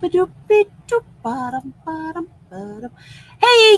Hey,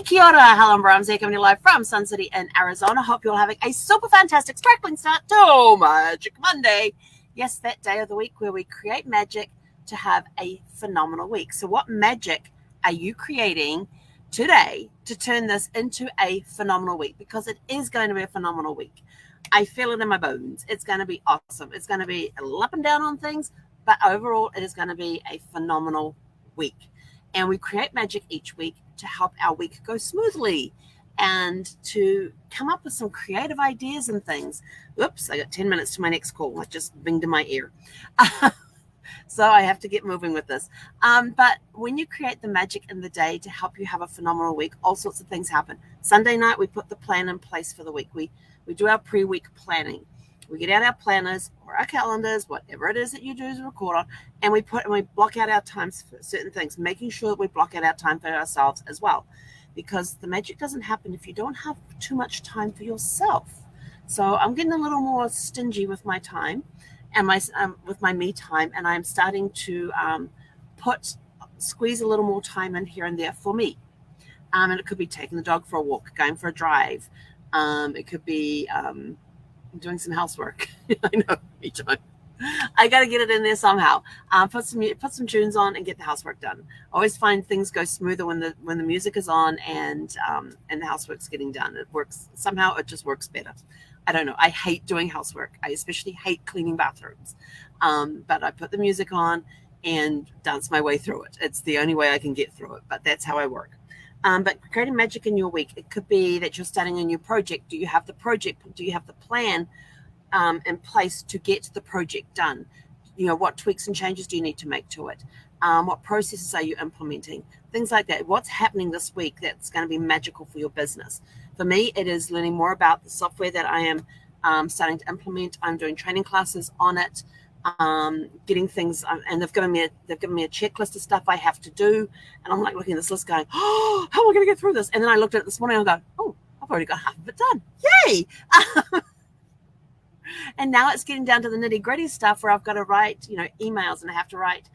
kia ora, Helen Brahms here, coming to you live from Sun City in Arizona. Hope you're all having a super fantastic, sparkling start to Magic Monday. Yes, that day of the week where we create magic to have a phenomenal week. So what magic are you creating today to turn this into a phenomenal week? Because it is going to be a phenomenal week. I feel it in my bones. It's going to be awesome. It's going to be a little up and down on things, but overall, it is going to be a phenomenal week. And we create magic each week to help our week go smoothly and to come up with some creative ideas and things. Oops, I got 10 minutes to my next call. It just binged in my ear. So I have to get moving with this. But when you create the magic in the day to help you have a phenomenal week, all sorts of things happen. Touday night, we put the plan in place for the week. We do our pre-week planning. We get out our planners or our calendars, whatever it is that you do to record on, and we block out our times for certain things, making sure that we block out our time for ourselves as well, because the magic doesn't happen if you don't have too much time for yourself. So I'm getting a little more stingy with my time and with my me time, and I'm starting to squeeze a little more time in here and there for me. And it could be taking the dog for a walk, going for a drive. It could be doing some housework. I know, each time. I got to get it in there somehow. Put some tunes on and get the housework done. I always find things go smoother when the music is on and the housework's getting done. It works somehow. It just works better. I don't know. I hate doing housework. I especially hate cleaning bathrooms. But I put the music on and dance my way through it. It's the only way I can get through it. But that's how I work. But creating magic in your week, it could be that you're starting a new project. Do you have the project? Do you have the plan in place to get the project done? You know, what tweaks and changes do you need to make to it? What processes are you implementing? Things like that. What's happening this week that's going to be magical for your business? For me, it is learning more about the software that I am starting to implement. I'm doing training classes on it. Getting things, and they've given me a checklist of stuff I have to do, and I'm like looking at this list going, oh, how am I going to get through this? And then I looked at it this morning and I go, oh, I've already got half of it done. Yay! And now it's getting down to the nitty gritty stuff where I've got to write, emails, and I have to write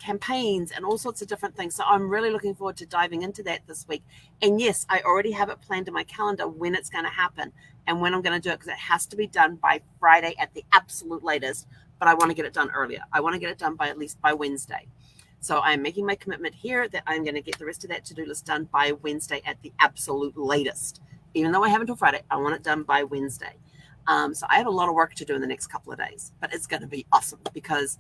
campaigns and all sorts of different things. So I'm really looking forward to diving into that this week. And yes, I already have it planned in my calendar when it's going to happen and when I'm going to do it, because it has to be done by Friday at the absolute latest. But I want to get it done earlier. I want to get it done by at least by Wednesday. So I'm making my commitment here that I'm going to get the rest of that to-do list done by Wednesday at the absolute latest. Even though I have until Friday, I want it done by Wednesday. So I have a lot of work to do in the next couple of days, but it's going to be awesome because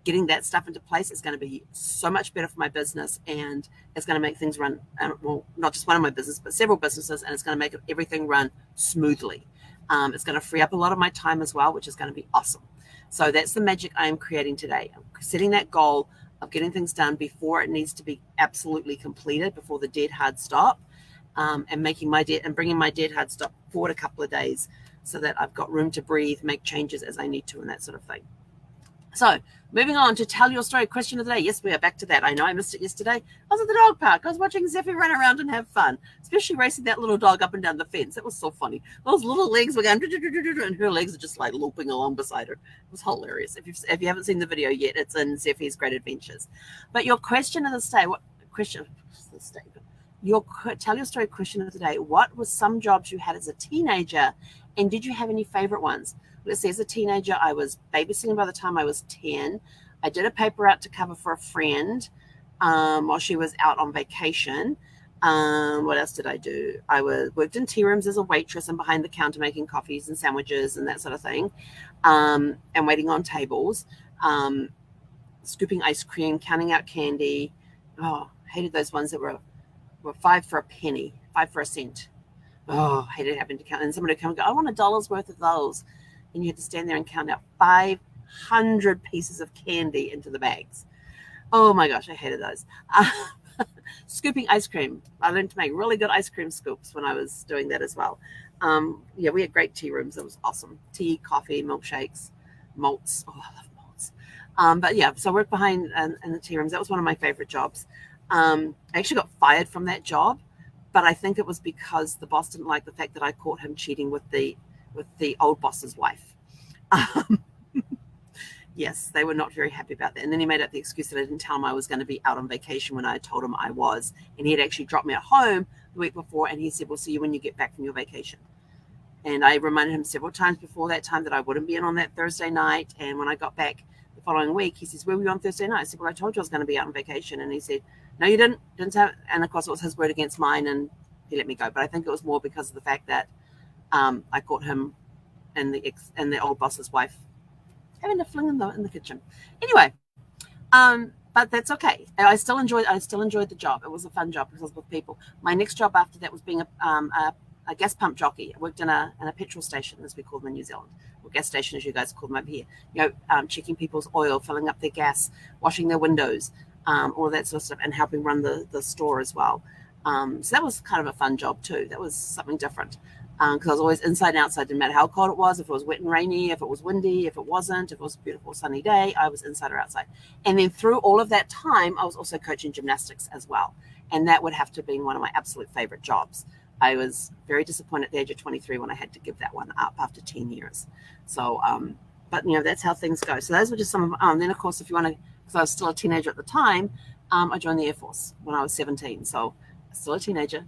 getting that stuff into place is going to be so much better for my business, and it's going to make things run, well, not just one of my business, but several businesses, and it's going to make everything run smoothly. It's going to free up a lot of my time as well, which is going to be awesome. So that's the magic I am creating today. I'm setting that goal of getting things done before it needs to be absolutely completed, before the dead hard stop, and bringing my dead hard stop forward a couple of days so that I've got room to breathe, make changes as I need to, and that sort of thing. So moving on to tell your story question of the day. Yes, we are back to that. I know I missed it yesterday. I was at the dog park. I was watching Zeffy run around and have fun, especially racing that little dog up and down the fence. It was so funny. Those little legs were going, and her legs are just like looping along beside her. It was hilarious. If you haven't seen the video yet, it's in Zeffy's Great Adventures. But your question of the day, tell your story question of the day. What was some jobs you had as a teenager, and did you have any favorite ones? Let's see, as a teenager, I was babysitting by the time I was 10. I did a paper out to cover for a friend while she was out on vacation. What else did I do? I worked in tea rooms as a waitress and behind the counter making coffees and sandwiches and that sort of thing, and waiting on tables, scooping ice cream, counting out candy. Oh, hated those ones that were 5 for a penny, 5 for a cent. Oh, hated having to count. And somebody would come and go, I want $1 worth of those. And you had to stand there and count out 500 pieces of candy into the bags. Oh my gosh, I hated those. Scooping ice cream. I learned to make really good ice cream scoops when I was doing that as well. We had great tea rooms. It was awesome. Tea, coffee, milkshakes, malts. Oh, I love malts. But yeah, so I worked behind in the tea rooms. That was one of my favorite jobs. I actually got fired from that job, but I think it was because the boss didn't like the fact that I caught him cheating with the old boss's wife. Yes, they were not very happy about that. And then he made up the excuse that I didn't tell him I was going to be out on vacation when I told him I was. And he had actually dropped me at home the week before, and he said, we'll see you when you get back from your vacation. And I reminded him several times before that time that I wouldn't be in on that Thursday night. And when I got back the following week, he says, where were you on Thursday night? I said, well, I told you I was going to be out on vacation. And he said, no, you didn't have. And of course, it was his word against mine, and he let me go. But I think it was more because of the fact that I caught him and the old boss's wife having a fling in the kitchen. Anyway, but that's okay. I still enjoyed the job. It was a fun job because I was with people. My next job after that was being a gas pump jockey. I worked in a petrol station, as we call them in New Zealand, or gas station, as you guys call them over here. Checking people's oil, filling up their gas, washing their windows, all that sort of stuff, and helping run the store as well. So that was kind of a fun job too. That was something different. Because I was always inside and outside, didn't matter how cold it was, if it was wet and rainy, if it was windy, if it wasn't, if it was a beautiful sunny day, I was inside or outside. And then through all of that time, I was also coaching gymnastics as well. And that would have to have been one of my absolute favorite jobs. I was very disappointed at the age of 23 when I had to give that one up after 10 years. So, but that's how things go. So those were just some of, then of course, if you want to, because I was still a teenager at the time, I joined the Air Force when I was 17. So still a teenager.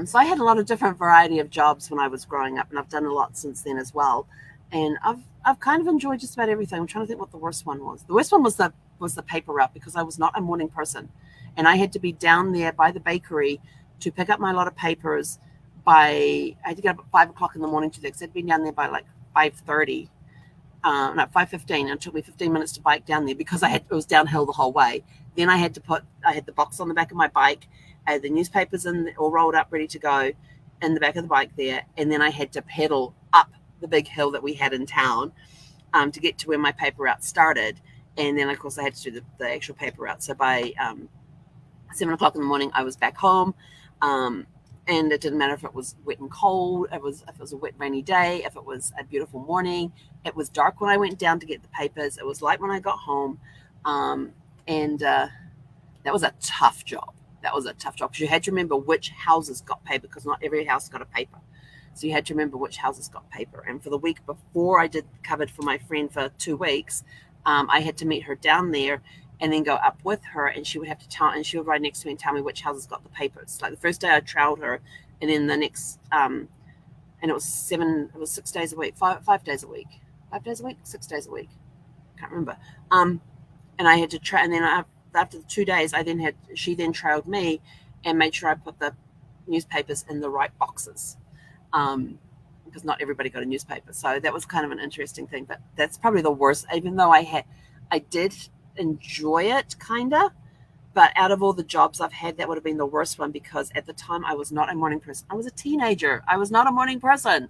So I had a lot of different variety of jobs when I was growing up, and I've done a lot since then as well. And I've kind of enjoyed just about everything. I'm trying to think what the worst one was. The worst one was the paper route, because I was not a morning person, and I had to be down there by the bakery to pick up my lot of papers. I had to get up at 5:00 in the morning to do that, because I'd been down there by like 5:30. 5:15. It took me 15 minutes to bike down there because it was downhill the whole way. Then I had the box on the back of my bike. I had the newspapers all rolled up, ready to go in the back of the bike there. And then I had to pedal up the big hill that we had in town to get to where my paper route started. And then, of course, I had to do the actual paper route. So by 7:00 in the morning, I was back home. And it didn't matter if it was wet and cold, if it was a wet, rainy day, if it was a beautiful morning. It was dark when I went down to get the papers. It was light when I got home. And that was a tough job. That was a tough job, because you had to remember which houses got paper, because not every house got a paper. So you had to remember which houses got paper. And for the week before I did covered for my friend for 2 weeks, I had to meet her down there and then go up with her, and she would have to and she would ride next to me and tell me which houses got the papers. Like the first day I trailed her, and then the next, and it was 6 days a week, 5 days a week, 6 days a week. Can't remember. And I had to and then after the 2 days, she then trailed me and made sure I put the newspapers in the right boxes, because not everybody got a newspaper. So that was kind of an interesting thing. But that's probably the worst, even though I did enjoy it, kind of. But out of all the jobs I've had, that would have been the worst one, because at the time I was not a morning person. I was a teenager. I was not a morning person,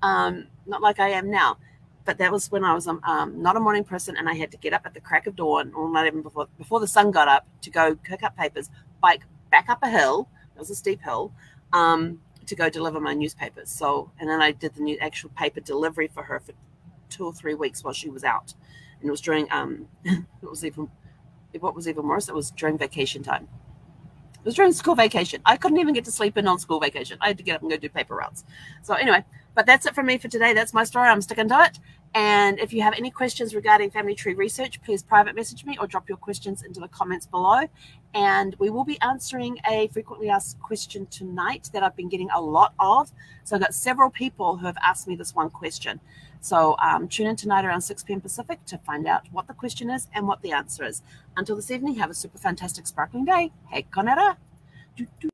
not like I am now. But that was when I was not a morning person, and I had to get up at the crack of dawn, or not even before the sun got up, to go pick up papers, bike back up a hill. It was a steep hill, to go deliver my newspapers. So, and then I did the actual paper delivery for her for 2 or 3 weeks while she was out, and it was during what was even worse, it was during vacation time. It was during school vacation. I couldn't even get to sleep in on school vacation. I had to get up and go do paper routes. So anyway, but that's it for me for today. That's my story. I'm sticking to it. And if you have any questions regarding family tree research, please private message me or drop your questions into the comments below. And we will be answering a frequently asked question tonight that I've been getting a lot of. So I've got several people who have asked me this one question. So tune in tonight around 6 p.m. Pacific to find out what the question is and what the answer is. Until this evening, have a super fantastic sparkling day. Hei konera.